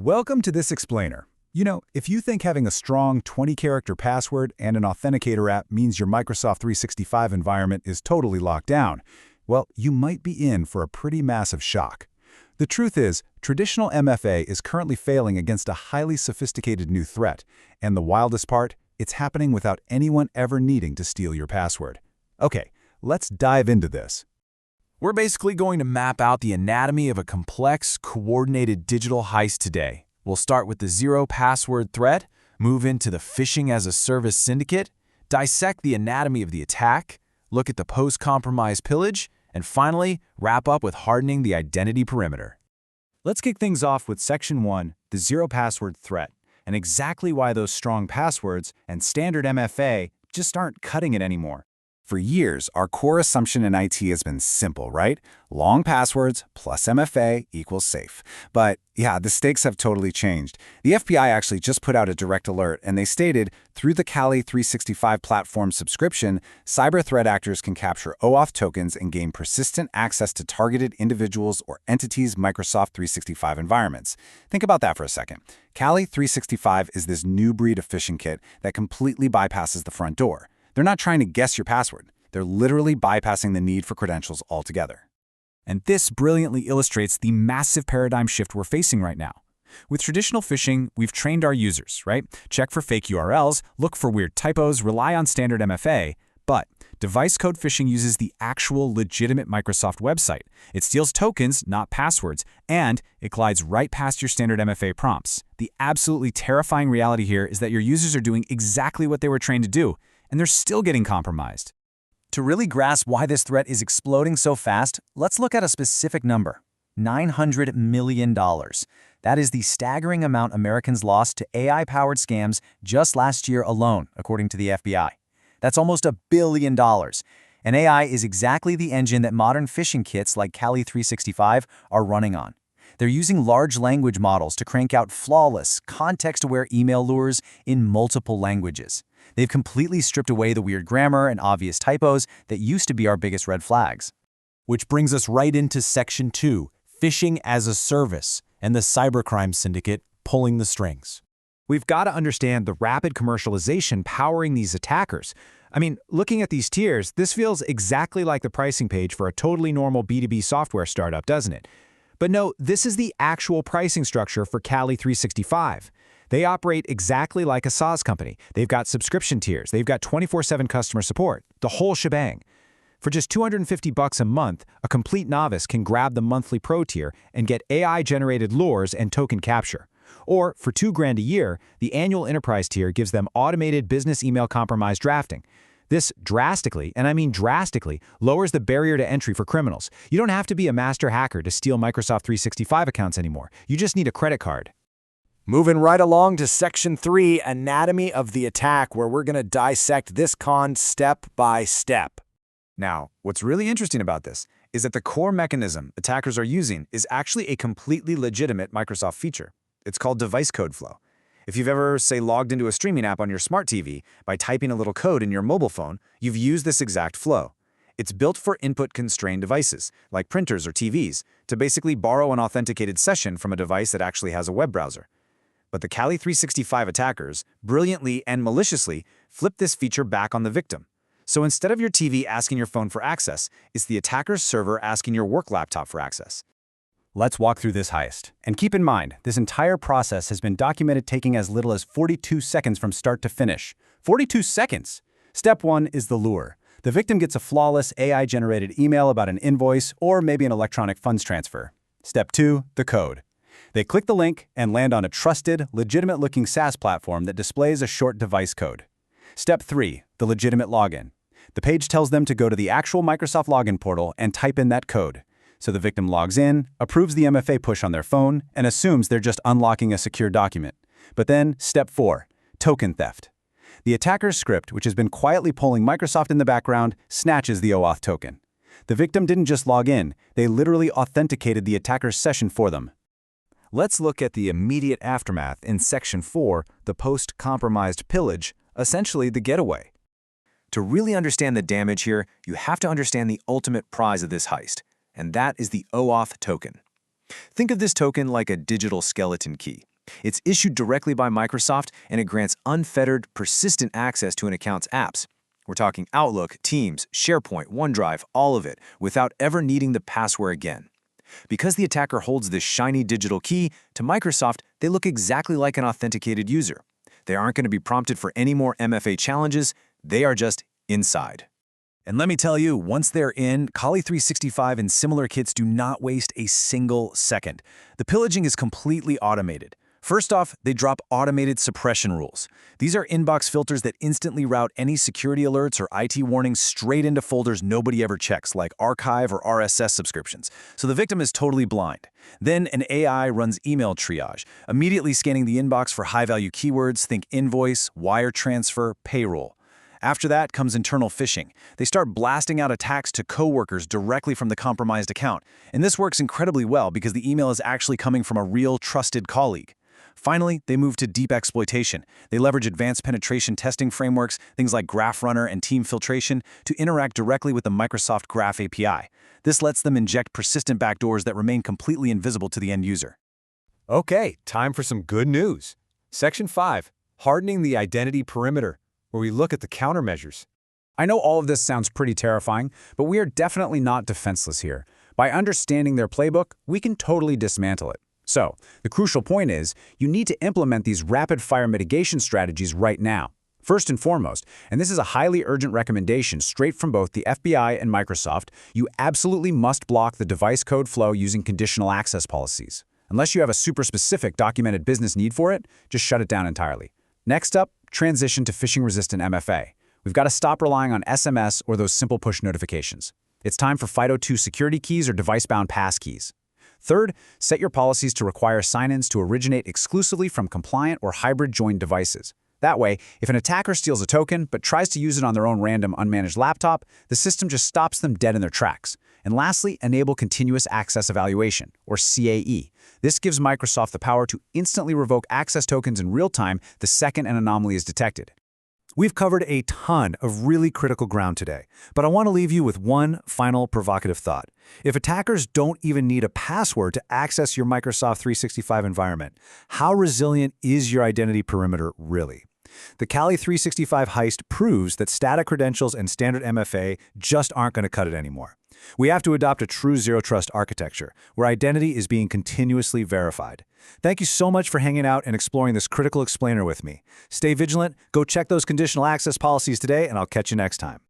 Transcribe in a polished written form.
Welcome to this explainer. You know, if you think having a strong 20-character password and an authenticator app means your Microsoft 365 environment is totally locked down, well, you might be in for a pretty massive shock. The truth is, traditional MFA is currently failing against a highly sophisticated new threat, and the wildest part, it's happening without anyone ever needing to steal your password. Okay, let's dive into this. We're basically going to map out the anatomy of a complex, coordinated digital heist today. We'll start with the zero-password threat, move into the Phishing-as-a-Service syndicate, dissect the anatomy of the attack, look at the post-compromise pillage, and finally, wrap up with hardening the identity perimeter. Let's kick things off with Section 1, the zero-password threat, and exactly why those strong passwords and standard MFA just aren't cutting it anymore. For years, our core assumption in IT has been simple, right? Long passwords plus MFA equals safe. But yeah, the stakes have totally changed. The FBI actually just put out a direct alert, and they stated, through the Kali365 platform subscription, cyber threat actors can capture OAuth tokens and gain persistent access to targeted individuals or entities' Microsoft 365 environments. Think about that for a second. Kali365 is this new breed of phishing kit that completely bypasses the front door. They're not trying to guess your password. They're literally bypassing the need for credentials altogether. And this brilliantly illustrates the massive paradigm shift we're facing right now. With traditional phishing, we've trained our users, right? Check for fake URLs, look for weird typos, rely on standard MFA. But device code phishing uses the actual legitimate Microsoft website. It steals tokens, not passwords, and it glides right past your standard MFA prompts. The absolutely terrifying reality here is that your users are doing exactly what they were trained to do, and they're still getting compromised. To really grasp why this threat is exploding so fast, let's look at a specific number: $900 million. That is the staggering amount Americans lost to AI-powered scams just last year alone, according to the FBI. That's almost $1 billion. And AI is exactly the engine that modern phishing kits like Kali365 are running on. They're using large language models to crank out flawless, context-aware email lures in multiple languages. They've completely stripped away the weird grammar and obvious typos that used to be our biggest red flags. Which brings us right into Section 2, Phishing-as-a-Service, and the cybercrime syndicate pulling the strings. We've got to understand the rapid commercialization powering these attackers. I mean, looking at these tiers, this feels exactly like the pricing page for a totally normal B2B software startup, doesn't it? But no, this is the actual pricing structure for Kali365. They operate exactly like a SaaS company. They've got subscription tiers. They've got 24/7 customer support, the whole shebang. For just $250 a month, a complete novice can grab the monthly pro tier and get AI-generated lures and token capture. Or for $2,000 a year, the annual enterprise tier gives them automated business email compromise drafting. This drastically, and I mean drastically, lowers the barrier to entry for criminals. You don't have to be a master hacker to steal Microsoft 365 accounts anymore. You just need a credit card. Moving right along to Section 3, Anatomy of the Attack, where we're going to dissect this con step by step. Now, what's really interesting about this is that the core mechanism attackers are using is actually a completely legitimate Microsoft feature. It's called Device Code Flow. If you've ever, say, logged into a streaming app on your smart TV by typing a little code in your mobile phone, you've used this exact flow. It's built for input-constrained devices, like printers or TVs, to basically borrow an authenticated session from a device that actually has a web browser. But the Kali365 attackers, brilliantly and maliciously, flip this feature back on the victim. So instead of your TV asking your phone for access, it's the attacker's server asking your work laptop for access. Let's walk through this heist. And keep in mind, this entire process has been documented taking as little as 42 seconds from start to finish. 42 seconds! Step 1 is the lure. The victim gets a flawless AI-generated email about an invoice or maybe an electronic funds transfer. Step 2, the code. They click the link and land on a trusted, legitimate-looking SaaS platform that displays a short device code. Step 3, the legitimate login. The page tells them to go to the actual Microsoft login portal and type in that code. So the victim logs in, approves the MFA push on their phone, and assumes they're just unlocking a secure document. But then, Step 4, token theft. The attacker's script, which has been quietly polling Microsoft in the background, snatches the OAuth token. The victim didn't just log in, they literally authenticated the attacker's session for them. Let's look at the immediate aftermath in Section 4, the post-compromised pillage, essentially the getaway. To really understand the damage here, you have to understand the ultimate prize of this heist, and that is the OAuth token. Think of this token like a digital skeleton key. It's issued directly by Microsoft, and it grants unfettered, persistent access to an account's apps. We're talking Outlook, Teams, SharePoint, OneDrive, all of it, without ever needing the password again. Because the attacker holds this shiny digital key, to Microsoft, they look exactly like an authenticated user. They aren't going to be prompted for any more MFA challenges. They are just inside. And let me tell you, once they're in, Kali365 and similar kits do not waste a single second. The pillaging is completely automated. First off, they drop automated suppression rules. These are inbox filters that instantly route any security alerts or IT warnings straight into folders nobody ever checks, like archive or RSS subscriptions. So the victim is totally blind. Then an AI runs email triage, immediately scanning the inbox for high-value keywords, think invoice, wire transfer, payroll. After that comes internal phishing. They start blasting out attacks to coworkers directly from the compromised account. And this works incredibly well because the email is actually coming from a real, trusted colleague. Finally, they move to deep exploitation. They leverage advanced penetration testing frameworks, things like Graph Runner and Team Filtration, to interact directly with the Microsoft Graph API. This lets them inject persistent backdoors that remain completely invisible to the end user. Okay, time for some good news. Section 5, hardening the identity perimeter, where we look at the countermeasures. I know all of this sounds pretty terrifying, but we are definitely not defenseless here. By understanding their playbook, we can totally dismantle it. So, the crucial point is, you need to implement these rapid-fire mitigation strategies right now. First and foremost, and this is a highly urgent recommendation straight from both the FBI and Microsoft, you absolutely must block the device code flow using conditional access policies. Unless you have a super specific documented business need for it, just shut it down entirely. Next up, transition to phishing-resistant MFA. We've got to stop relying on SMS or those simple push notifications. It's time for FIDO2 security keys or device-bound pass keys. Third, set your policies to require sign-ins to originate exclusively from compliant or hybrid joined devices. That way, if an attacker steals a token but tries to use it on their own random unmanaged laptop, the system just stops them dead in their tracks. And lastly, enable continuous access evaluation, or CAE. This gives Microsoft the power to instantly revoke access tokens in real time the second an anomaly is detected. We've covered a ton of really critical ground today, but I want to leave you with one final provocative thought. If attackers don't even need a password to access your Microsoft 365 environment, how resilient is your identity perimeter really? The Kali365 heist proves that static credentials and standard MFA just aren't going to cut it anymore. We have to adopt a true zero-trust architecture, where identity is being continuously verified. Thank you so much for hanging out and exploring this critical explainer with me. Stay vigilant, go check those conditional access policies today, and I'll catch you next time.